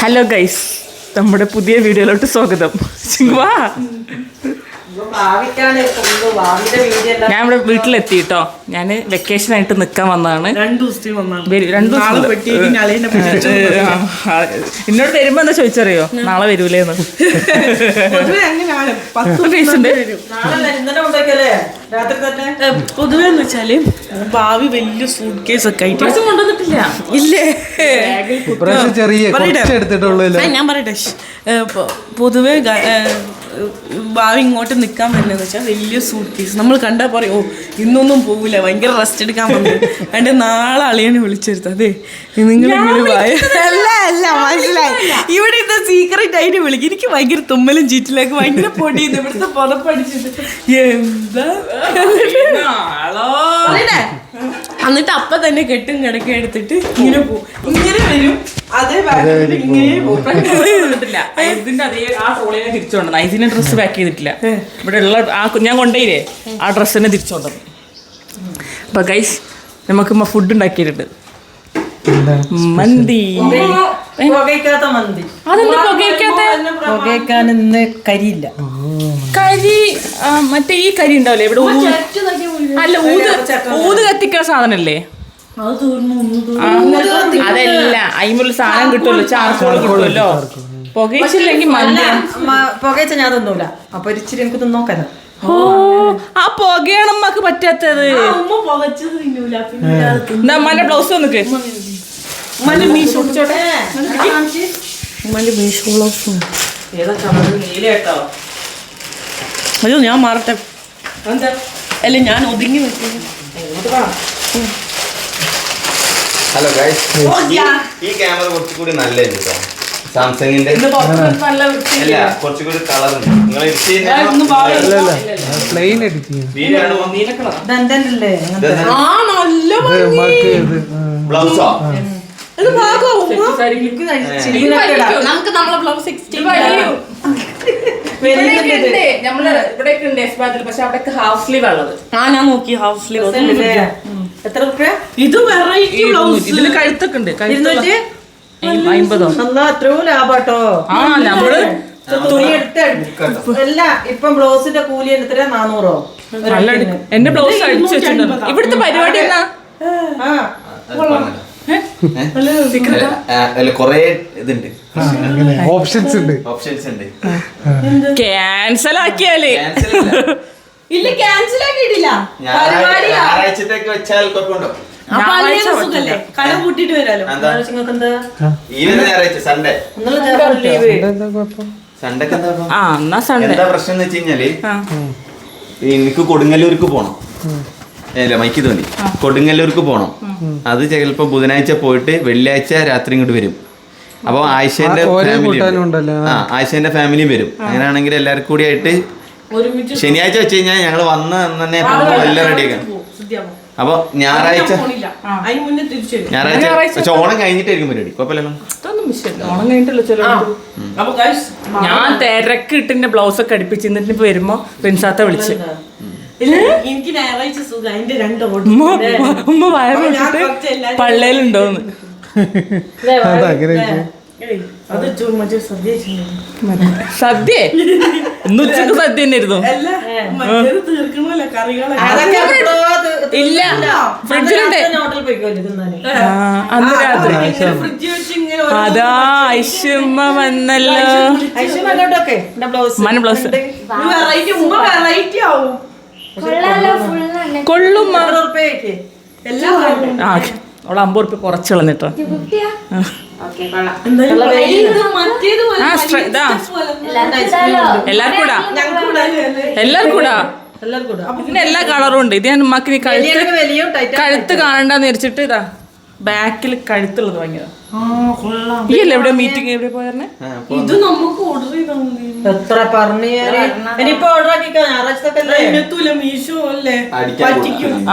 Hello guys, നമ്മുടെ പുതിയ വീഡിയോയിലോട്ട് സ്വാഗതം. വാ, ഞാൻ ഇവിടെ വീട്ടിലെത്തി കേട്ടോ. ഞാൻ വെക്കേഷൻ ആയിട്ട് നിക്കാൻ വന്നതാണ്. എന്നോട് വരുമ്പോ എന്താ ചോദിച്ചറിയോ, നാളെ വരൂലേന്ന്. പൊതുവെ എന്ന് വെച്ചാല് ഭാവി വലിയ സൂട്ട് കേസ് ഒക്കെ ആയിട്ട് കൊണ്ടുവന്നിട്ടില്ല. ഇല്ലേ, ഞാൻ പറയട്ടെ. പൊതുവെ ഭാവി ഇങ്ങോട്ട് നിൽക്കാൻ പറ്റുന്നതെന്ന് വെച്ചാൽ വലിയ സൂട്ട് കേസ് നമ്മൾ കണ്ടാൽ പറയും, ഓ ഇന്നൊന്നും പോകില്ല, ഭയങ്കര റെസ്റ്റ് എടുക്കാൻ പറ്റും. അതിന്റെ നാളെ അളിയാണ് വിളിച്ചെടുത്തത്. അതെ, നിങ്ങൾ ഇങ്ങനെ അല്ല മനസ്സിലായി. ഇവിടെ ഇത് സീക്രട്ട് ആയിട്ട് വിളിക്കും. എനിക്ക് ഭയങ്കര തുമ്മലും ചീറ്റിലേക്ക് ഭയങ്കര പൊടിയുന്നു. ഇവിടുത്തെ പുറപ്പടിച്ചിട്ട് എന്താ എന്നിട്ട് അപ്പൊ തന്നെ കെട്ടും കിടക്ക എടുത്തിട്ട് ഇങ്ങനെ പോകും. ഇങ്ങനെ വരും, അതേ ഇങ്ങനെ ഇതിന്റെ അതേ ആ ട്രോളിനെ തിരിച്ചുകൊണ്ടു. ഐസിന്റെ ഡ്രസ്സ് പാക്ക് ചെയ്തിട്ടില്ല. ഇവിടെ ഉള്ള ആ ഞാൻ കൊണ്ടുപോയില്ലേ, ആ ഡ്രസ്സിനെ തിരിച്ചുകൊണ്ടു. അപ്പൊ ഗൈസ്, നമുക്ക് ഫുഡ് ഉണ്ടാക്കിയിട്ടുണ്ട്. മന്തി. പുകയ്ക്കാൻ ഇന്ന് കരിയില്ല. കരി മറ്റേ ഈ കരി ഉണ്ടാവില്ലേ ഇവിടെ, അല്ല ഊത് കത്തിക്കുന്ന സാധനല്ലേ അതല്ല. അയിമുള്ള സാധനം കിട്ടുമല്ലോ, ചാർക്കോൾ കിട്ടുമല്ലോ. പുകയിച്ചില്ലെങ്കിൽ മന്തി. പുകയിച്ച ഞാൻ തിന്നൂല, അപ്പൊ ഇച്ചിരി എനിക്ക് തിന്നോക്കാനോ. ഓ, ആ പുകയാണ് അമ്മക്ക് പറ്റാത്തത്. മന്റെ ബ്ലൗസ് വന്നിക്ക്. അയ്യോ, ഞാൻ മാറട്ടെ. അല്ല, ഞാൻ ഒതുങ്ങി വെക്കുന്നു. ഹലോ ഗൈസ്, ഈ ക്യാമറ കുറച്ചുകൂടി നല്ലതാണ് കേട്ടോ. സാംസങ്ങിന്റെ അല്ല, കുറച്ചുകൂടി കളർ ബ്ലൗസോ നമുക്ക് നമ്മളെ ബ്ലൗസ് പക്ഷെ അവിടെ ഹാഫ് സ്ലീവ് ഉള്ളത്. ഞാൻ നോക്കി ഹാഫ് സ്ലീവ്. എത്ര രൂപ ഇത്? Variety blouse. ഇതില് കഴുത്തൊക്കെ ഉണ്ട്. 250. എത്രയോ ലാഭാട്ടോ. ആ, നമ്മള് അല്ല, ഇപ്പം ബ്ലൗസിന്റെ കൂലി എത്ര? 400. എന്റെ ബ്ലൗസ് അടിച്ചു വെച്ചിട്ടുണ്ട്. ഇവിടുത്തെ പരിപാടി എന്നാ? കൊറേ ഇതുണ്ട്, ഓപ്ഷൻസ് ഉണ്ട്. ക്യാൻസൽ ആക്കിയാല് ഇല്ല, ക്യാൻസൽ ആക്കിയിട്ടില്ല. ഞായറാഴ്ചത്തേക്ക് വെച്ചാൽ കുഴപ്പമുണ്ടോ? കട കൂട്ടിട്ട് വരാലോ. സൺഡേ എന്താ പ്രശ്നം എന്ന് വെച്ച് കഴിഞ്ഞാല്, എനിക്ക് കൊടുങ്ങല്ലൂർക്ക് പോണം. അല്ല, മൈക്ക് തോന്നി. കൊടുങ്ങല്ലൂർക്ക് പോണം. അത് ചിലപ്പോ ബുധനാഴ്ച പോയിട്ട് വെള്ളിയാഴ്ച രാത്രി ഇങ്ങോട്ട് വരും. അപ്പൊ ആയിഷന്റെ ഫാമിലിയും വരും. അങ്ങനെയാണെങ്കിൽ എല്ലാവർക്കും കൂടി ആയിട്ട് ശനിയാഴ്ച വെച്ച് കഴിഞ്ഞാൽ ഞങ്ങൾ വന്ന് തന്നെ എല്ലാം റെഡിയാക്കാം. അപ്പൊ ഞായറാഴ്ച പക്ഷെ ഓണം കഴിഞ്ഞിട്ടായിരിക്കും പരിപാടി. കുഴപ്പമില്ലല്ലോ, ഓണം കഴിഞ്ഞിട്ടല്ലോ. ഞാൻ തിരക്കിട്ടിന്റെ ബ്ലൗസ് ഒക്കെ അടുപ്പിച്ച് എന്നിട്ട് ഇപ്പൊ വരുമ്പോ പ്രിൻസാത്ത വിളിച്ച് എനിക്ക് ഞായറാഴ്ച സുഖം. അതിന്റെ 2 ഉമ്മ വയറിട്ട് പള്ളേലുണ്ടോന്ന്. സദ്യ ഇന്ന് ഉച്ചക്ക് സദ്യ തന്നെ ആയിരുന്നു. ഇല്ല, ഫ്രിഡ്ജിലുണ്ട്. അന്ന് രാത്രി അതാ ഐഷുമ്മ വന്നല്ലോ. മന ബ്ലൗസ് കൊള്ളും. ആ, അവള് 50 റുപ്യ കുറച്ച് കളഞ്ഞിട്ടോ. ഇതിന്റെ എല്ലാ കളറും ഉണ്ട്. ഇത് ഞാൻ ഉമ്മാക്കിനി കഴുത്ത് കാണണ്ടെന്ന് വിചാരിച്ചിട്ട് ഇതാ ബാക്കിൽ കഴുത്തുള്ളത് വാങ്ങിയതാ. ഈ അല്ലേ എവിടെ മീറ്റിംഗ് എവിടെ പോയായിരുന്നേ? ഇത് നമുക്ക് ഓർഡർ ചെയ്താൽ എത്ര പറഞ്ഞു. ഇനിയിപ്പോ ഓർഡർ ആക്കിക്കോ. ഞായറാഴ്ച മീഷോ അല്ലേ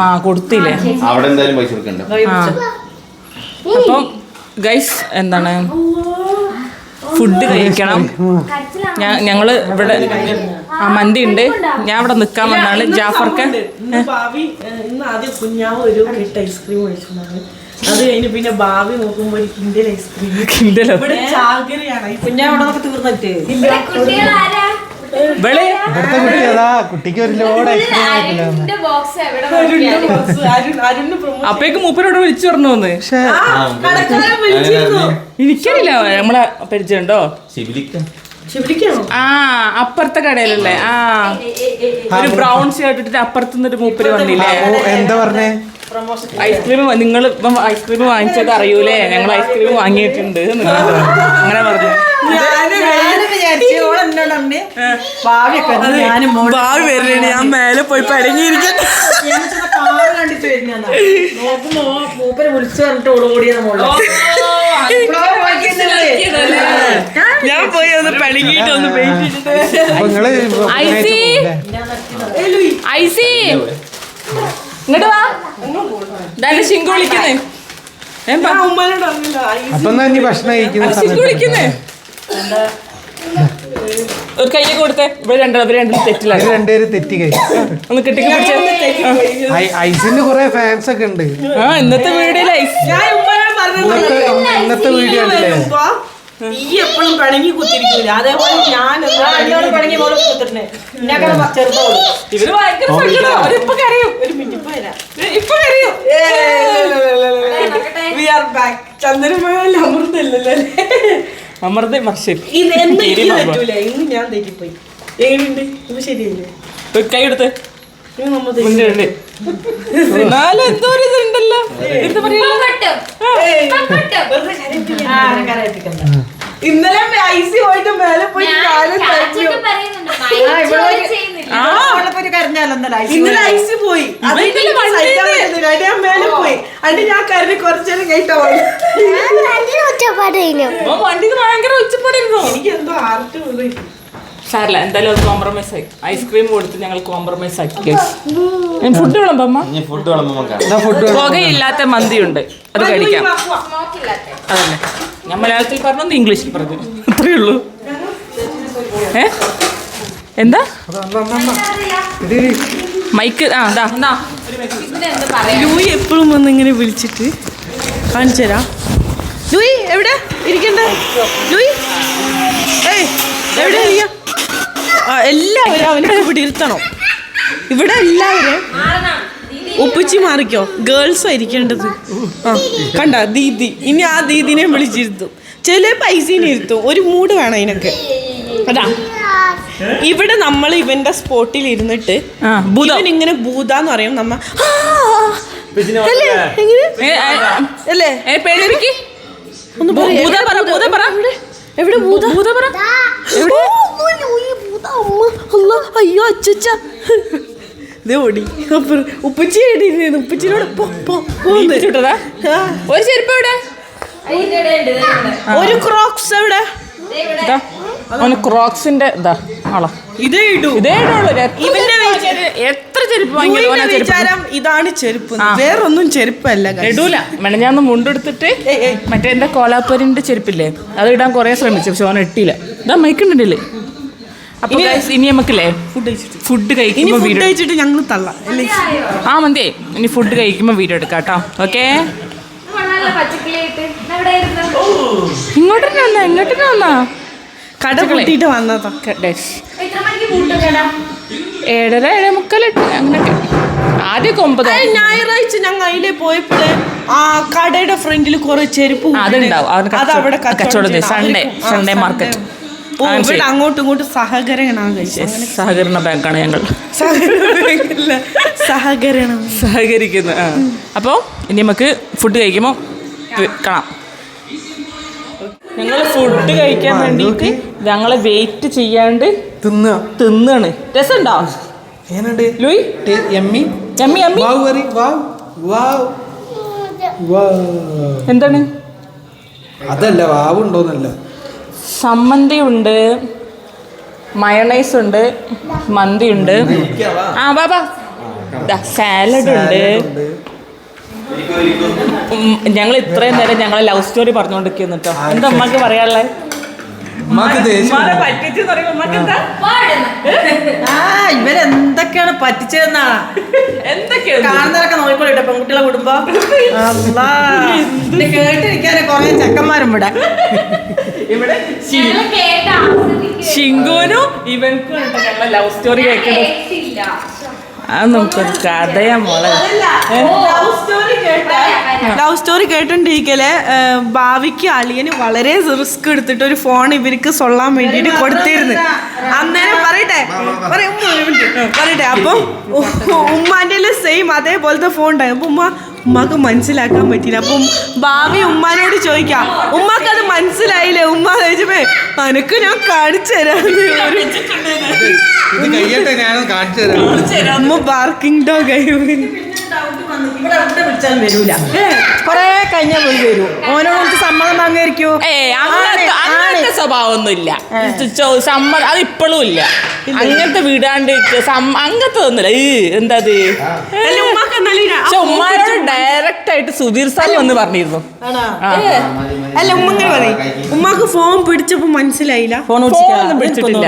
ആ കൊടുത്തില്ലേ. അവിടെ എന്തായാലും പൈസ കൊടുക്കണ്ട. അപ്പം ഗൈസ്, എന്താണ് ഫുഡ് കഴിക്കണം. ഞങ്ങള് ഇവിടെ മന്തി ഉണ്ട്. ഞാൻ ഇവിടെ നിക്കാൻ വന്നാണ്. ജാഫർക്ക് ആദ്യം കുഞ്ഞാവ് ഒരു ഐസ്ക്രീം കഴിച്ചിട്ടുണ്ടായിരുന്നു. അത് കഴിഞ്ഞ് പിന്നെ ഭാവി നോക്കുമ്പോൾ ഒരു കിൻഡൽ ഐസ്ക്രീം കിണ്ടലോ ഇവിടെ ചാകരയാണ് കുഞ്ഞാവണൊക്കെ തീർന്നിട്ട് ഇവിടുത്തെ കുട്ടി അതാ കുട്ടിക്ക് ഒരു ലോഡ് ഐസ്ക്രീം അരുണ് പ്രൊമോഷൻ അപ്പേക്ക് മൂപ്പരോട് വിളിച്ചു പറഞ്ഞു വന്ന് പക്ഷേ കടക്കാരൻ വിളിച്ചിരുന്നു. എനിക്കറിയില്ല നമ്മളെ പരിചയമുണ്ടോ ശിവലിക്കാണോ? ആ അപ്പുറത്തെ കടയിലല്ലേ ആ ഒരു ബ്രൗൺ ഷർട്ട് ഇട്ടിട്ട് അപ്പുറത്തുനിന്ന് ഒരു മൂപ്പര് വന്നില്ലേ എന്താ പറഞ്ഞേ? ഐസ്ക്രീം നിങ്ങൾ ഇപ്പം ഐസ്ക്രീം വാങ്ങിച്ചത് അറിയൂലേ ഞങ്ങൾ ഐസ്ക്രീം വാങ്ങിയിട്ടുണ്ട് അങ്ങനെ പറഞ്ഞു ഭാവി വരണേ ഞാൻ മേലെ പോയി പടങ്ങിയിരിക്കട്ടെ. മൂപ്പര് വിളിച്ചു പറഞ്ഞിട്ട് ഓടുകൂടിയത് ഞാൻ പോയി ഒന്ന് പടങ്ങിയിട്ട് ഒന്ന് അപ്പൊ നിങ്ങള് ഐസി ഐസി ഇങ്ങോട്ട് വാ ഇതാണ് ശിങ്കു വിളിക്കുന്നേ ഉമ്മനോട് പറഞ്ഞില്ല അപ്പൊ എന്നാ ഇനി ഭക്ഷണം കഴിക്കുന്ന ശിങ്കു സമയത്ത് വിളിക്കുന്നേ ഒരു കയ്യൊക്കെ കൊടുത്തേ ഇവിടെ രണ്ടും തെറ്റില്ല ഇത് രണ്ടുപേരും തെറ്റി കഴിച്ചു. ഒന്ന് കെട്ടിക്ക് പിടിച്ചേ ഐസിന് കുറെ ഫാൻസ് ഒക്കെ ഉണ്ട്. ആ ഇന്നത്തെ വീഡിയോയിൽ ഐസ് ഞാൻ ഉമ്മനോട് ഇന്നത്തെ വീഡിയോ ഉണ്ടല്ലേ? ഈ എപ്പോഴും പിണങ്ങി കുത്തിരിക്കൂല അതേപോലെ ഞാൻ പടങ്ങി മോള് കുത്തിട്ടേ ചെറുതോളൂ ഇവര് ഭയങ്കര സങ്കടം. അവരിപ്പൊ കരയും ഒരു മിനിറ്റ് പോരാ ഇപ്പൊ കരയും വി ആർ ബാക്ക്. ചന്ദ്രമേല അമൃതല്ലല്ലോ അമൃത മർഷി ഇത് എന്തെങ്കിലും പറ്റൂല. ഇന്ന് ഞാൻ തെറ്റിപ്പോയി. എങ്ങനെയുണ്ട് ഇപ്പൊ ശരിയല്ലേ? ഒരു കൈ എടുത്ത് ഇന്ന് നമ്മൾ മുന്നേ നാല് എന്തോ ഒരു ഇതുണ്ടല്ലോ എടുത്ത് പറയല്ലോ ഇന്നലെ ഐസി പോയിട്ട് മേലെ പോയി കാലം തച്ചു. ഇന്നലെ ഐസി പോയി അത് ഇന്നലെ സഹിക്കാൻ പറ്റുന്നില്ല. അതിന് ഞാൻ മേലെ പോയി അതിന് ഞാൻ കരുതി കുറച്ചേരം കേട്ടോ വണ്ടിക്ക് ഭയങ്കര ഉച്ചപ്പാടായിരുന്നു എനിക്ക് എന്തോ ആർട്ട് പോയി. സാറില്ല എന്തായാലും അത് കോംപ്രമൈസ് ആയി ഐസ്ക്രീം കൊടുത്ത് ഞങ്ങൾ കോംപ്രമൈസ് ആക്കി ഫുഡ് വിളമ്പമ്മ ഫുഡ് വിളമ്പോ എന്നാ ഫുഡ് പുകയില്ലാത്ത മന്തിയുണ്ട് അത് കഴിക്കാം അതല്ലേ ഞാൻ മലയാളത്തിൽ പറഞ്ഞു ഇംഗ്ലീഷിൽ പറഞ്ഞു അത്രേ ഉള്ളൂ ഏ എന്താ മൈക്ക് ആ ദാ എന്നാ ലൂയി എപ്പോഴും വന്ന് ഇങ്ങനെ വിളിച്ചിട്ട് കാണിച്ചു തരാം. ലൂയി എവിടെ ഇരിക്കണ്ടേ? ലൂയി ഏയ് എവിടെ ഇരിക്കാം? എല്ലാവരും അവനെ ഇവിടെ ഇരുത്തണം. ഇവിടെ എല്ലാവരും ഒപ്പിച്ച് മാറിക്കോ. ഗേൾസാ ഇരിക്കേണ്ടത്. ആ കണ്ട ദീദി ഇനി ആ ദീദിനെ വിളിച്ചിരുത്തും. ചില പൈസീനെ ഇരുത്തും. ഒരു മൂഡ് വേണം ഇതിനൊക്കെ. അതാ ഇവിടെ നമ്മൾ ഇവന്റെ സ്പോട്ടിൽ ഇരുന്നിട്ട് ഇവൻ ഇങ്ങനെ ഭൂതാന്ന് പറയും. നമ്മ അല്ലേ എങ്ങനെ അല്ലേ പേടിപ്പിക്ക് ഒന്ന് എവിടെ അയ്യോ അച്ഛ ഓടി ഉപ്പച്ചിയോട് ചുട്ടതാ ഒരു ചെരുപ്പ് എവിടെ ഒരു ക്രോക്സ് എവിടെ? അവന് ക്രോക്സിന്റെ ഇതാ ആളാ ഇതേ ഇടൂ. ഇതേ ഇടുള്ളൂ ഇവന്റെ എത്ര ചെരുപ്പ് വാങ്ങിയാലും വിചാരം ഇതാണ് ചെരുപ്പ്. വേറൊന്നും ചെരുപ്പല്ല. ഇടൂല മെനഞ്ഞാന്ന് മുണ്ടെടുത്തിട്ട് മറ്റേ എന്റെ കോലാപ്പൂരിന്റെ ചെരുപ്പില്ലേ അത് ഇടാൻ കുറെ ശ്രമിച്ചു പക്ഷെ അവൻ ഇട്ടില്ല. ഇതാ മൈക്കുണ്ടല്ലേ. അപ്പൊ ഇനി നമുക്കില്ലേ ഫുഡ് കഴിക്കുമ്പോ വീഡിയോ കഴിച്ചിട്ട് ഞങ്ങൾ തള്ളാം. ആ മന്തിയേ ഇനി ഫുഡ് കഴിക്കുമ്പോ വീഡിയോ എടുക്കാം കേട്ടോ. ഓക്കെ ഇങ്ങോട്ട് വന്നാ കട കൂട്ടിട്ട് വന്നതാ. 7:30 7:45 അങ്ങനൊക്കെ. ആദ്യമൊക്കെ 9. ഞായറാഴ്ച ഞങ്ങൾ അതിലെ പോയപ്പോഴേ ആ കടയുടെ ഫ്രണ്ടിൽ കുറെ ചെരുപ്പ് അതുണ്ടാവും അത് അവിടെ കച്ചവടം സൺഡേ മാർക്കറ്റ്. ഇവിടെ അങ്ങോട്ടും ഇങ്ങോട്ടും സഹകരണ ബാങ്കാണ് ഞങ്ങൾ സഹകരിക്കുന്നു. അപ്പോൾ ഇനി നമുക്ക് ഫുഡ് കഴിക്കുമ്പോൾ കാണാം. ഞങ്ങൾ ഫുഡ് കഴിക്കാൻ വേണ്ടിയിട്ട് ഞങ്ങളെ വെയിറ്റ് ചെയ്യാണ്ട് തിന്നാണ്. രസമുണ്ടോ ലൂയി? എന്താണ് അതല്ല വാവുണ്ടോന്നല്ല. സമ്മന്തി ഉണ്ട്, മയണൈസ് ഉണ്ട്, മന്തി ഉണ്ട്, ആ ബാബാ സാലഡ് ഉണ്ട്. ഞങ്ങൾ ഇത്രയും നേരം ഞങ്ങളെ ലവ് സ്റ്റോറി പറഞ്ഞുകൊണ്ടിരിക്കുന്നു കേട്ടോ. എന്താ അമ്മക്ക് പറയാനുള്ളത്? ഉമ്മാക്ക് ദേഷ്യം ഉമ്മാനെ പറ്റിച്ചെന്ന് പറയുമ്പോ ഉമ്മാക്ക് എന്താ ഇവരെന്തൊക്കെയാണ് പറ്റിച്ചതെന്നാ എന്തൊക്കെയാണ് കാണുന്നവരൊക്കെ നോക്കിക്കോട്ടെ പെൺകുട്ടികളെ വിടുമ്പോ അല്ലാ. ഇത് കേട്ടിരിക്കാനെ കൊറേ ചെക്കന്മാരും ഇവിടെ ഇവിടെ ഷിങ്കുവിനും ഇവൻക്കും ഞങ്ങളെ ലവ് സ്റ്റോറി കേൾക്കുന്നത് അത് നമുക്കൊരു കഥയാ മോളെ. ലവ് സ്റ്റോറി കേട്ടോണ്ടിരിക്കല് ഭാവിക്ക് അളിയന് വളരെ റിസ്ക് എടുത്തിട്ട് ഒരു ഫോൺ ഇവർക്ക് സൊള്ളാൻ വേണ്ടിട്ട് കൊടുത്തിരുന്നു. അന്നേരം പറയട്ടെ പറയട്ടെ അപ്പം ഉമ്മാന്റെ സെയിം അതേപോലത്തെ ഫോൺ ഉണ്ടായി. അപ്പൊ ഉമ്മാക്ക് മനസ്സിലാക്കാൻ പറ്റിയില്ല. അപ്പം ഭാവി ഉമ്മാനോട് ചോദിക്കാം, ഉമ്മാക്ക് അത് മനസ്സിലായില്ലേ? ഉമ്മ ചോദിച്ചപ്പോ അനക്ക് ഞാൻ കാണിച്ചു തരാന്ന്. ഇത് കഴിയട്ടെ, ഞാൻ കാണിച്ചു തരാം. ഉമ്മ ബാർക്കിംഗ് ഡോഗ് ആയി. ഇവിടെ വിളിച്ചാലും വരൂല, കൊറേ കഴിഞ്ഞാൽ വിളി വരൂ. ഓനോട് സമ്മതം വാങ്ങിയിരിക്കൂ. അങ്ങനത്തെ സ്വഭാവമൊന്നുമില്ല. സമ്മതം അത് ഇപ്പോഴും ഇല്ല. അങ്ങനത്തെ വീടാണ്ട് അങ്ങനത്തെ ഒന്നുമില്ല. എന്താ പക്ഷെ ഉമ്മാനോട് ഡയറക്റ്റ് ആയിട്ട് സുധീർ സാർ വന്ന് പറഞ്ഞിരുന്നു. അല്ല ഉമ്മ ഇങ്ങനെ പറയും, ഉമ്മാക്ക് ഫോൺ പിടിച്ചപ്പോ മനസ്സിലായില്ല. ഫോണൊന്നും പിടിച്ചിട്ടില്ല.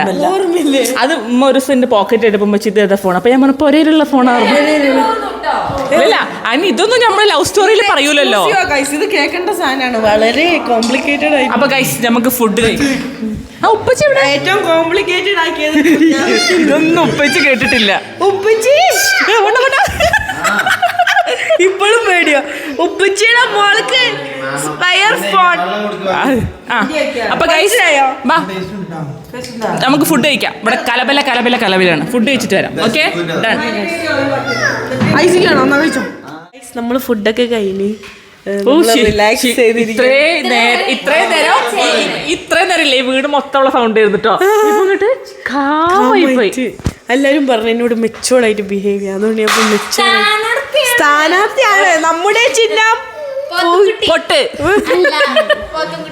അത് ഉമ്മ ഒരു ദിവസം പോക്കറ്റ് എടുപ്പം വെച്ചിട്ട് ഏതാ ഫോൺ. അപ്പൊ ഞാൻ പറഞ്ഞ പൊരയിലുള്ള ഫോണായിരുന്നു. ഇല്ല അതിന് ഇതൊന്നും നമ്മള് ലവ് സ്റ്റോറിയിൽ പറയൂലല്ലോ. ഇത് കേൾക്കേണ്ട സാധനമാണ്, വളരെ കോംപ്ലിക്കേറ്റഡ് ആയി. അപ്പൊ ഗൈസ് നമുക്ക് ഫുഡ് കഴിക്കും. ഉപ്പച്ചി ഇവിടെ ഏറ്റവും കോംപ്ലിക്കേറ്റഡ് ആക്കിയത് ഇതൊന്നും ഉപ്പച്ചി കേട്ടിട്ടില്ല. ഉപ്പച്ചി ഇപ്പോഴും പേടിയോ? ഉപ്പച്ചിയുടെ മോൾക്ക് സ്പെയർ ഫോൺ. അപ്പൊ ഗൈസ് നമുക്ക് ഫുഡ് കഴിക്കാം. ഇവിടെ കലബലാണ്. ഫുഡ് കഴിച്ചിട്ട് വരാം. Okay done. ഐസിക്കാണോ? എന്നാ കഴിച്ചോ. നമ്മള് ഫുഡൊക്കെ കഴിഞ്ഞ് ഇത്രയും നേരം ഇല്ലേ വീട് മൊത്തമുള്ള സൗണ്ട് ചെയ്തിട്ടോ. എല്ലാരും പറഞ്ഞു എന്നോട് മെച്ചോർഡായിട്ട് ബിഹേവ് ചെയ്യാം. അതുകൊണ്ട് ഞാൻ മെച്ചോർഡ് സ്ഥാനാർത്ഥിയാണ്. നമ്മുടെ ചിഹ്നം പൊട്ട്.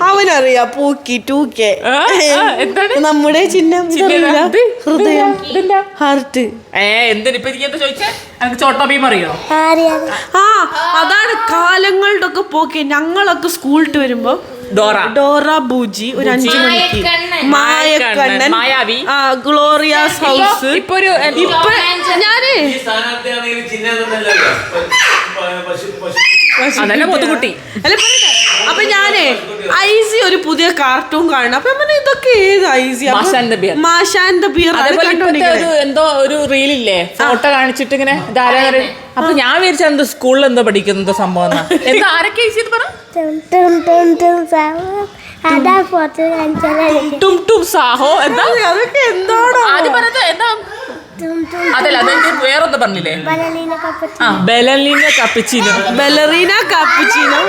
അവനറിയാം പൂക്കി ടൂക്കെ. നമ്മുടെ ചിഹ്നം ഹൃദയം, ഹാർട്ട്. എന്തിനിപ്പൊ ചോദിച്ചേ? എനിക്ക് ചോട്ടാ ഭീം അറിയോ? അതാണ് കാലങ്ങളുടെ ഒക്കെ പോക്കെ. ഞങ്ങളൊക്കെ സ്കൂളിട്ട് വരുമ്പോ ഡോറ ബൂജി ഒരു 5 മണിക്ക്, മായക്കണ്ണൻ, മായാവി, ഗ്ലോറിയാസ് ഹൗസ്. ഇപ്പൊ ഞാന് അതന്നെ പൊത്തുകുട്ടി. അല്ല പറയട്ടെ, അപ്പൊ ഞാനേ ഐസി ഒരു പുതിയ കാർട്ടൂൺ കാണണം. അപ്പൊ ഇതൊക്കെ ഏത് ഐസി? മാഷാന്റെ ബിയർ. എന്തോ ഒരു റീലില്ലേ, ഫോട്ടോ കാണിച്ചിട്ട് ഇങ്ങനെ ധാരാളം. അപ്പൊ ഞാൻ വിചാരിച്ച എന്തോ സ്കൂളിൽ എന്തോ പഠിക്കുന്ന സംഭവം. എന്താ ആരൊക്കെ ഐസി പറ? സാഹോ എന്താ? അതൊക്കെ എന്താണോ ആദ്യം പറഞ്ഞത്? എന്താ അതല്ല, അതെനിക്ക് വേറൊന്നും പറഞ്ഞില്ലേ? ബെലലീന കപ്പച്ചിനോ. ബെലറീന കാപ്പിച്ചിനോ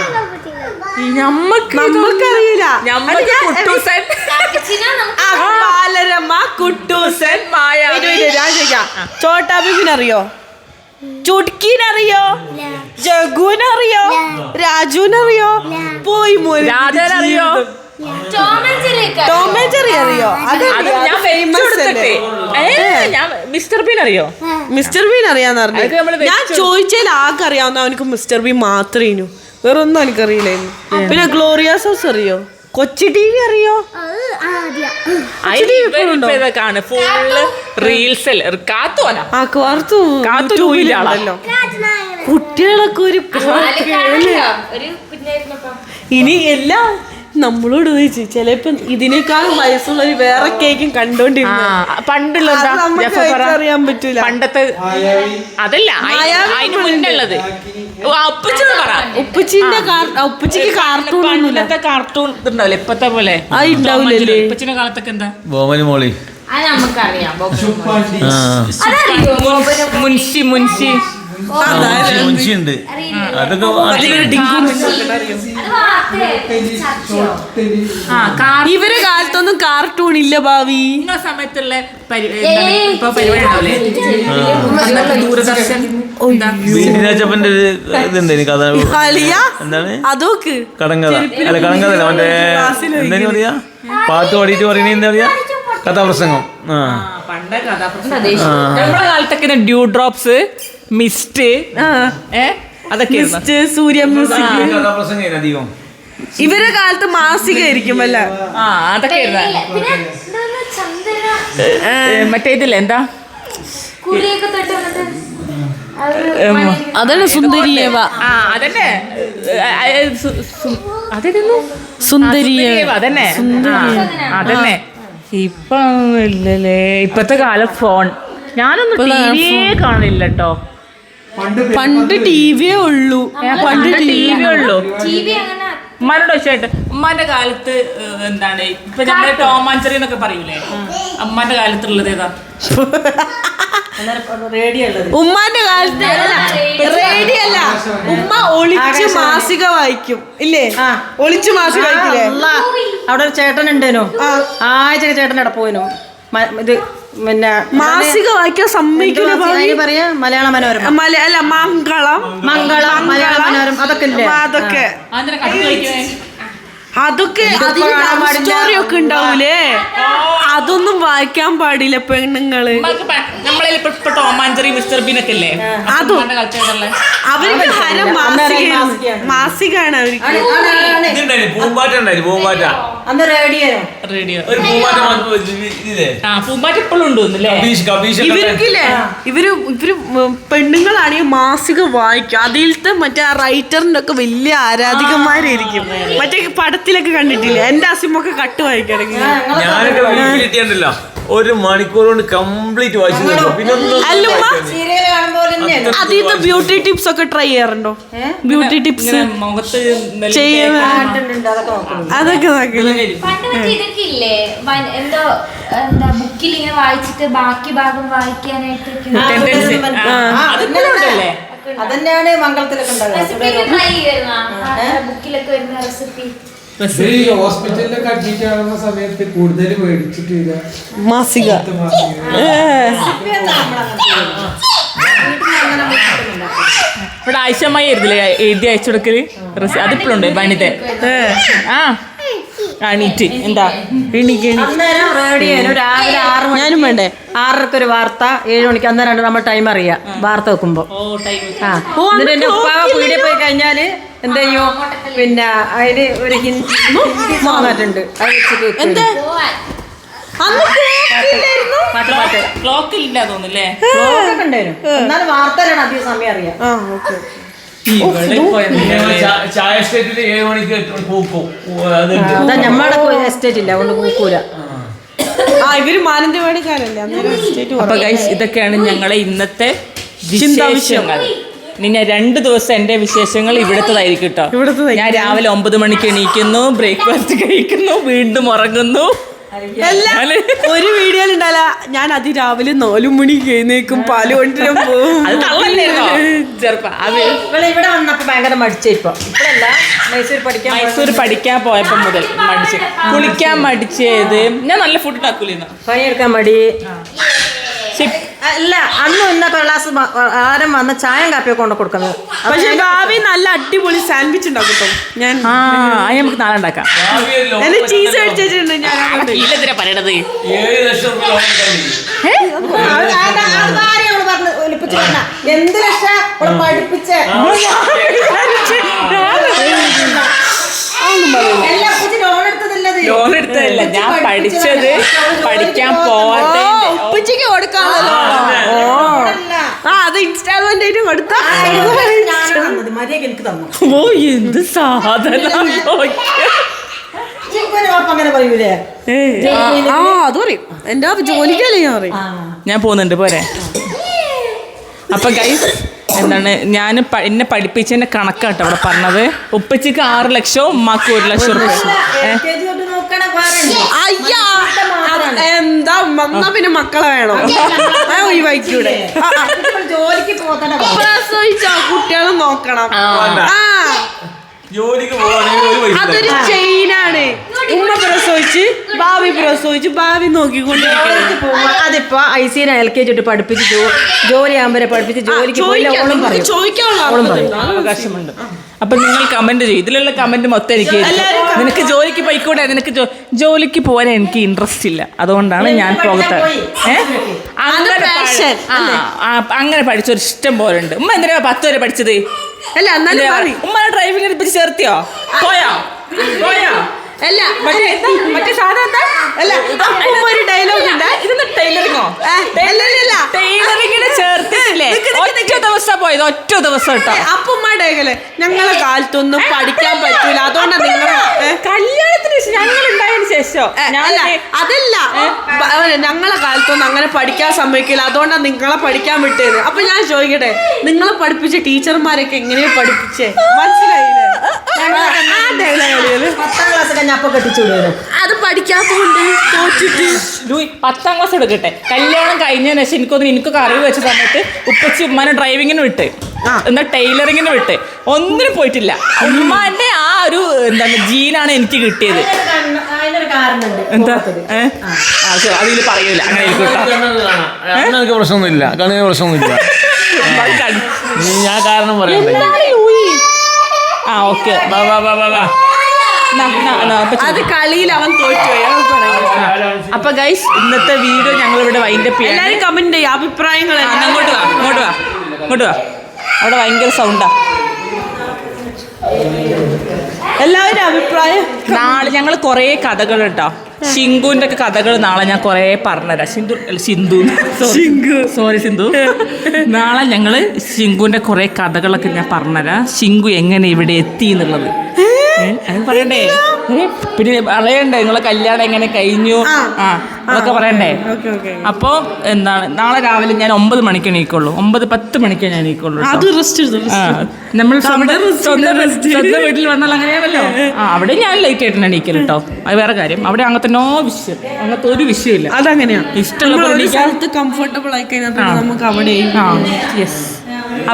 നമ്മക്കറിയില്ല. ബാലരമ, കുട്ടൂസൻ, ചോട്ടാ ഭീമിനറിയോ? ചുട്കിനറിയോ? ജഗുനറിയോ? രാജുനറിയോ? പോയി മോനെ രാധനറിയോ? ടോം ആൻഡ് ജെറി അറിയോ? അത് ഞാൻ ഫേമസ് അല്ലേ. മിസ്റ്റർ ബീൻ അറിയോ? മിസ്റ്റർ ബീൻ അറിയാന്ന് പറഞ്ഞു. ഞാൻ ചോദിച്ചാൽ ആകെ അറിയാവുന്ന അവനക്ക് മിസ്റ്റർ ബീൻ മാത്രമേ. വേറെ ഒന്നും എനിക്കറിയില്ലായിരുന്നു. പിന്നെ ഗ്ലോറിയാസ് ഹൗസ് അറിയോ? കൊച്ചി TV അറിയോ? കുട്ടികളൊക്കെ ഒരു ഇനി എല്ലാം നമ്മളോട് ചോദിച്ചു. ചിലപ്പോ ഇതിനേക്കാളും വയസ്സുള്ളവര് വേറെ കേക്കും കണ്ടോണ്ടിരുന്നു. പണ്ടുള്ള അറിയാൻ പറ്റൂല. പണ്ടത്തെ അതല്ല, അതിന് മുന്നുള്ളത് ഉപ്പച്ചിക്ക് കാർട്ടൂൺ കാർട്ടൂൺ ഉണ്ടാവില്ല ഇപ്പത്തെ പോലെ. ഉപ്പച്ചിന്റെ കാലത്തൊക്കെ എന്താ? മോളി മുൻഷി മുൻഷിയുണ്ട്. അതൊക്കെ ഇവരെ കാലത്തൊന്നും കാർട്ടൂൺ ഇല്ല ഭാവി. സമയത്തുള്ള ദൂരദർശൻ രാജപ്പന്റെ ഇതുണ്ട് കഥ. എന്താണ് അതൊക്കെ കടങ്കഥ? അല്ല കടങ്കഥ, മറ്റേ എന്താ പറയാ, പാട്ട് പാടിയിട്ട് പറയുന്നത് എന്താ പറയാ, കഥാപ്രസംഗം. നമ്മുടെ കാലത്തൊക്കെ ഡ്യൂ ഡ്രോപ്സ്, മിസ്റ്റ്, അതൊക്കെ സൂര്യ മ്യൂസിക്. കഥാപ്രസംഗം അധികം ഇവരുടെ കാലത്ത് മാസിക ആയിരിക്കും അല്ല ആ അതൊക്കെ പിന്നെ എന്താണ് ചന്ദ്രന മറ്റേ ഇതില്ലേ എന്താ കുളിയൊക്കെ തൊട്ട് വന്നിട്ട് അതാണ് സുന്ദരിയേവ. ആ അതന്നെ അതായിരുന്നു സുന്ദരിയേവ. അതന്നെ ആ, അതന്നെ ഇപ്പൊ ഇല്ലല്ലേ ഇപ്പത്തെ കാലം ഫോൺ ഞാനൊന്നും ടിവിയെ കാണില്ല കേട്ടോ പണ്ട് ടിവിയേ ഉള്ളൂ. പണ്ട് ടി വി ഉള്ളൂ ടി വി അങ്ങനെ ഉമ്മാനോട് ചോദിച്ചായിട്ട് ഉമ്മാന്റെ കാലത്ത് എന്താണ് ഇപ്പൊ ഞമ്മളെ ടോമാഞ്ചറി എന്നൊക്കെ പറയൂലേ അമ്മാന്റെ കാലത്തുള്ളത് ഏതാ റേഡിയോ ഉള്ളത് ഉമ്മാന്റെ കാലത്ത് റേഡിയോ അല്ല ഉമ്മ ഒളിച്ച് മാസിക വായിക്കും ഇല്ലേ? ഒളിച്ച് മാസിക വായിക്കില്ലേ? അവിടെ ഒരു ചേട്ടൻ ഉണ്ടേനോ ആഴ്ച ചേട്ടൻ അവിടെ പോയിനോ ഇത് പിന്നെ മാസിക വായിക്കാൻ സമ്മതിക്കില്ല പറയാ മലയാള മനോരമ അല്ല മംഗളം മലയാള മനോരമ അതൊക്കെ ഇല്ലേ അതൊക്കെ അതിനെ കണ്ടു കഴിക്കണേ അതൊക്കെ സ്റ്റോറി ഒക്കെ ഉണ്ടാവൂലേ അതൊന്നും വായിക്കാൻ പാടില്ല പെണ്ണുങ്ങള്. നമ്മളെ ഇപ്പൊ ടോമാഞ്ചറി മിസ്റ്റർ ബീനൊക്കെ ഇല്ലേ അതും കളിച്ചല്ലേ അവർക്ക് ഹരം മാസികയാണ് അവർക്ക്. അന്ന് റേഡിയോ റേഡിയോ ആ പൂമ്പാറ്റ ഇപ്പോഴും ഉണ്ടോന്നല്ലേ ഇവർക്കില്ലേ ഇവര് പെണ്ണുങ്ങളാണെങ്കിൽ മാസിക വായിക്കും. അതിലത്തെ മറ്റേ ആ റൈറ്ററിന്റെ ഒക്കെ വലിയ ആരാധികന്മാരായിരിക്കും. മറ്റേ പടത്തിലൊക്കെ കണ്ടിട്ടില്ലേ എന്റെ അസിമൊക്കെ കട്ട് വായിക്കണമെങ്കിൽ ഞാനൊക്കെ വീട്ടിൽ കിട്ടിയല്ലോ 1 മണിക്കൂർ കൊണ്ട് കംപ്ലീറ്റ് വായിച്ചു പിന്നെ അല്ലുമ്മ സീരിയൽ കാണുമ്പോൾ അതിന്റെ ബ്യൂട്ടി ടിപ്സ് ഒക്കെ ട്രൈ ചെയ്യാറുണ്ടോ? ബ്യൂട്ടി ടിപ്സ് മുഖത്ത് ചെയ്യുന്ന അതൊക്കെ നോക്കില്ല. പണ്ട് മറ്റേ ഇതൊക്കെ ഇല്ലേ എന്തോ എന്താ ബുക്കിൽ ഇങ്ങനെ വായിച്ചിട്ട് ബാക്കി ഭാഗം വായിക്കാനായിട്ട് ഉണ്ടല്ലേ അതന്നെയാണ് മംഗളത്തിലൊക്കെ ഉണ്ടാവുക. റെസിപ്പി ട്രൈ ചെയ്യുന്ന ബുക്കിലൊക്കെ വരുന്ന റെസിപ്പി ഹോസ്പിറ്റലിലൊക്കെ അഡ്മിറ്റ് ആവുന്ന സമയത്ത് കൂടുതൽ മേടിച്ചിട്ടില്ല മാസിക ഇവിടെ ആയിഷമായി ആയിരുന്നില്ലേ എഴുതി അയച്ചു കൊടുക്കല് അതിപ്പോഴുണ്ട് വനിത ആ എണീറ്റ് എന്താ അന്നേരം റേഡിയോ രാവിലെ 6 മണി ഞാനും വേണ്ടേ 6:30 ഒരു വാർത്ത 7 മണിക്ക് അന്നേരം നമ്മൾ ടൈം അറിയാം വാർത്ത വെക്കുമ്പോ. ആ എന്നിട്ട് എന്റെ ഉപ്പാവ പീടിയെ പോയി കഴിഞ്ഞാല് എന്ത് ചെയ്യും പിന്നെ അതിന് ഒരു ഹിന്ദി സോങ്ങാറ്റുണ്ട് അത് വെച്ചിട്ട് പാട്ട് പാട്ട് ക്ലോക്ക് ഇല്ല തോന്നുന്നല്ലേ ഒക്കെ ഉണ്ടായിരുന്നു. എന്നാലും വാർത്തയിലാണ് അധികം സമയം അറിയാം. ചായ സ്റ്റേറ്റിൽ 7 മണിക്ക് പൂക്കും അതാ ഞമ്മടെ എസ്റ്റേറ്റ് ഇല്ല അതുകൊണ്ട് പൂക്കൂല. ഇവര് മാനന്തവാടിക്കാരല്ലേ അന്നേരം സ്റ്റേറ്റ് അപ്പൊ ഗൈസ് ഇതൊക്കെയാണ് ഞങ്ങളെ ഇന്നത്തെ വിശേഷങ്ങൾ. ഇനി ഞാൻ 2 ദിവസം എന്റെ വിശേഷങ്ങൾ ഇവിടത്തേതായിരിക്കും കേട്ടോ. ഞാൻ രാവിലെ 9 മണിക്ക് എണീക്കുന്നു, ബ്രേക്ക്ഫാസ്റ്റ് കഴിക്കുന്നു, വീണ്ടും ഉറങ്ങുന്നു. ഒരു വീഡിയോയിൽ ഉണ്ടാല ഞാൻ അതിരാവിലെ 4 മണിക്ക് എഴുന്നേക്കും പാല് കൊണ്ടുവരാൻ പോകും. അത് തള്ളല്ലായിരുന്നോ ചെറുപ്പം അത് ഇവിടെ വന്നപ്പോ ഭയങ്കര മടിച്ച ഇപ്പഴല്ല മൈസൂർ പഠിക്കാൻ പോയപ്പോ മുതൽ മടിച്ച് കുളിക്കാൻ മടിച്ചത്. ഞാൻ നല്ല ഫുഡ് ഉണ്ടാക്കൂലെന്ന് പണിയെടുക്കാൻ മടി അല്ല അന്നും ഇന്നൊക്കെ ക്ലാസ് ആരും വന്ന ചായം കാപ്പിയൊക്കെ കൊണ്ട് കൊടുക്കുന്നത്. പക്ഷെ ഭാവി നല്ല അടിപൊളി സാൻഡ്വിച്ച് ഉണ്ടാക്കും ഞാൻ. അത് നമുക്ക് നാളെ ഉണ്ടാക്കാം. എന്നെ ചീസ് അടിച്ചിട്ടുണ്ട് ഞാൻ. ഇല്ലെന്തിനാ പറയണത്? 7 ലക്ഷം എന്ത് ലക്ഷം പഠിപ്പിച്ച ലോൺ എടുത്തതല്ല, ഞാൻ പഠിച്ചത് പഠിക്കാൻ പോവാത്ത ഉപ്പച്ചിക്ക് കൊടുക്കാണല്ലോ. അത് ഇൻസ്റ്റാൾമെന്റ് ആയിട്ട് കൊടുത്താ എനിക്ക് തന്നു. ഓ എന്ത് സാധനം അങ്ങനെ പറയൂലേ? അത് പറയും എന്റെ ജോലിക്കല്ലേ ഞാൻ പറയും. ഞാൻ പോകുന്നുണ്ട് പോരെ. അപ്പൊ ഗൈസ് എന്താണ് ഞാൻ എന്നെ പഠിപ്പിച്ചതിന്റെ കണക്കാട്ടോ അവിടെ പറഞ്ഞത്. ഉപ്പച്ചിക്ക് 6 ലക്ഷവും ഉമ്മാക്ക് 1 ലക്ഷം റുപ്യ. അയ്യാ എന്താ എന്നാ പിന്നെ മക്കളെ വേണോ? ഒഴിവാക്കിയൂടെ? ജോലിക്ക് പ്രസവിച്ച കുട്ടികളെ നോക്കണം. ജോലിക്ക് പോവാണെങ്കിൽ അതൊരു ചെയിനാണ്. ഉമ്മ പ്രസവിച്ച് ഭാവി നോക്കിക്കൊണ്ടിരിക്കും. അതിപ്പോ ഐസിനെ LKG തൊട്ട് പഠിപ്പിച്ച് ജോലി ആകുമ്പോ പഠിപ്പിച്ച് ജോലിക്ക് പോയില്ല ഓളും പറയും. ചോദിക്കാനുള്ള അവകാശമുണ്ട്. അപ്പൊ നിങ്ങൾ കമന്റ് ചെയ്യും. ഇതിലുള്ള കമന്റ് മൊത്തം എനിക്ക് നിനക്ക് ജോലിക്ക് പോയിക്കൂടെ, നിനക്ക് ജോലിക്ക് പോകാൻ എനിക്ക് ഇൻട്രസ്റ്റ് ഇല്ല, അതുകൊണ്ടാണ് ഞാൻ പോകത്തത്. അങ്ങനെ പഠിച്ചൊരു ഇഷ്ടം പോലെ ഉണ്ട്. ഉമ്മ എന്തിനാ 10 വരെ പഠിച്ചത്? അല്ല ഉമ്മ ഡ്രൈവിംഗ് പഠിപ്പിച്ച് ചേർത്തിയോ? പോയോ? പോയോ? അല്ല മറ്റേ സാധനം എന്താ? അല്ല അപ്പം ഒരു ഡയലോഗ് ഉണ്ട്. ഇതൊന്ന് ടൈലറിങ്ങോ? ടൈലറിങ്ങിന് ചേർത്തില്ലേ? ഒറ്റ ദിവസം പോയത്, ഒറ്റ ദിവസം കേട്ടോ. അപ്പം ഡയലോഗ് ഞങ്ങളെ കാലത്തൊന്നും പഠിക്കാൻ പറ്റൂല, അതുകൊണ്ടാണ് നിങ്ങൾ കല്യാണത്തിന് ഞങ്ങൾ ഉണ്ടായതിനു ശേഷം അതല്ല ഞങ്ങളെ കാലത്തൊന്നും അങ്ങനെ പഠിക്കാൻ സമ്മതിക്കില്ല, അതുകൊണ്ടാണ് നിങ്ങളെ പഠിക്കാൻ വിട്ടേന്ന്. അപ്പൊ ഞാൻ ചോദിക്കട്ടെ, നിങ്ങളെ പഠിപ്പിച്ച ടീച്ചർമാരൊക്കെ എങ്ങനെയാ പഠിപ്പിച്ചേ? മനസ്സിലായില്ലേ? ആ ഡയലോഗ് 10ാം ക്ലാസ് കഴിഞ്ഞ അപ്പൊ കെട്ടിച്ചു വിടുന്നു. അത് പഠിക്കാത്തതുകൊണ്ട് തോറ്റിട്ട് 10ാം ക്ലാസ് എടുക്കട്ടെ. കല്യാണം കഴിഞ്ഞതിന് ശേഷം എനിക്കൊക്കെ അറിവ് വെച്ച സമയത്ത് ഉപ്പച്ചി ഉമ്മാനെ ഡ്രൈവിങ്ങിന് വിട്ട്, എന്താ ടൈലറിങ്ങിന് വിട്ട്, ഒന്നിനും പോയിട്ടില്ല. ഉമ്മാന്റെ ആ ഒരു എന്താണ് ജീനാണ് എനിക്ക് കിട്ടിയത്. അതിനൊരു കാരണമുണ്ട്. എന്താ അതിൽ പറയൂല, അങ്ങനെ കണ്ണനക്ക് പ്രശ്നമൊന്നുമില്ല, കണ്ണിന് പ്രശ്നമൊന്നുമില്ല. ഞാൻ കാരണം പറയണ്ടേ. ആ ഓക്കെ. അത് കളിയിൽ അവൻ തോറ്റുപോയി. അപ്പൊ ഗൈസ്, ഇന്നത്തെ വീഡിയോ ഞങ്ങൾ ഇവിടെ വൈൻഡപ്പ് ചെയ്യാം. എല്ലാരും കമന്റ് ചെയ്യാം അഭിപ്രായങ്ങൾ. അങ്ങോട്ട് വാ, ഇങ്ങോട്ട് വാ, ഇങ്ങോട്ട് വാ. അവിടെ ഭയങ്കര സൗണ്ടാ. എല്ലാവരും അഭിപ്രായം. നാളെ ഞങ്ങൾ കുറേ കഥകൾ കേട്ടോ, ഷിങ്കുവിന്റെ ഒക്കെ കഥകൾ നാളെ ഞാൻ കുറേ പറഞ്ഞുതരാം. സോറി സിന്ധു. നാളെ ഞങ്ങള് ഷിങ്കുവിന്റെ കുറേ കഥകളൊക്കെ ഞാൻ പറഞ്ഞുതരാം. ഷിങ്കു എങ്ങനെ ഇവിടെ എത്തി എന്നുള്ളത് അത് പറയണ്ടേ? പിന്നെ പറയണ്ടേ നിങ്ങളെ കല്യാണം എങ്ങനെ കഴിഞ്ഞു, അതൊക്കെ പറയണ്ടേ? അപ്പോൾ എന്താണ്, നാളെ രാവിലെ ഞാൻ 9 മണിക്ക് എണീക്കുള്ളൂ. 9-10 മണിക്കേ ഞാൻ എണീക്കുള്ളൂ. നമ്മൾ സ്വന്തം വീട്ടിൽ വന്നാൽ അങ്ങനെയാണല്ലോ. അവിടെ ഞാൻ ലേറ്റ് ആയിട്ട് എണീക്കൽ കേട്ടോ. അത് വേറെ കാര്യം. അവിടെ അങ്ങനത്തെ അങ്ങനത്തെ ഒരു വിഷയമില്ല. അതങ്ങനെയാണ്. ഇഷ്ടമുള്ള കംഫർട്ടബിൾ ആയി കഴിഞ്ഞാൽ നമുക്ക് അവിടെ. യെസ്.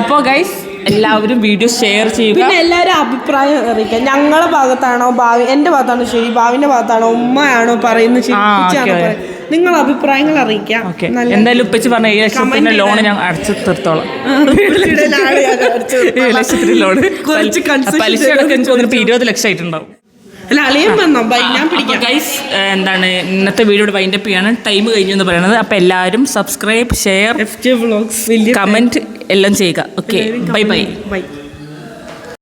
അപ്പോൾ ഗൈസ്, എല്ലാവരും വീഡിയോ ഷെയർ ചെയ്യുക. പിന്നെ എല്ലാവരും അഭിപ്രായം അറിയിക്കാം. ഞങ്ങളെ ഭാഗത്താണോ എന്റെ ഭാഗത്താണോ ശരി, ഭാവിന്റെ ഭാഗത്താണോ, ഉമ്മയാണോ പറയുന്നത് ശരി, നിങ്ങൾ അഭിപ്രായങ്ങൾ അറിയിക്കാം. എന്തായാലും ഉപ്പച്ചി പറഞ്ഞ 7 ലക്ഷത്തിന്റെ ലോൺ ഞാൻ അടച്ചു തീർത്തോളാം. 7 ലക്ഷത്തിന് ലോൺ പലിശ അടക്കം എനിക്ക് തോന്നുന്നു 20 ലക്ഷം ആയിട്ടുണ്ടാവും. ഗൈസ്, എന്താണ് ഇന്നത്തെ വീഡിയോ വൈൻഡപ്പ് ചെയ്യാണ്. ടൈം കഴിഞ്ഞു എന്ന് പറയുന്നത്. അപ്പൊ എല്ലാവരും സബ്സ്ക്രൈബ്, ഷെയർ, കമന്റ് എല്ലാം ചെയ്യുക. Okay, bye bye.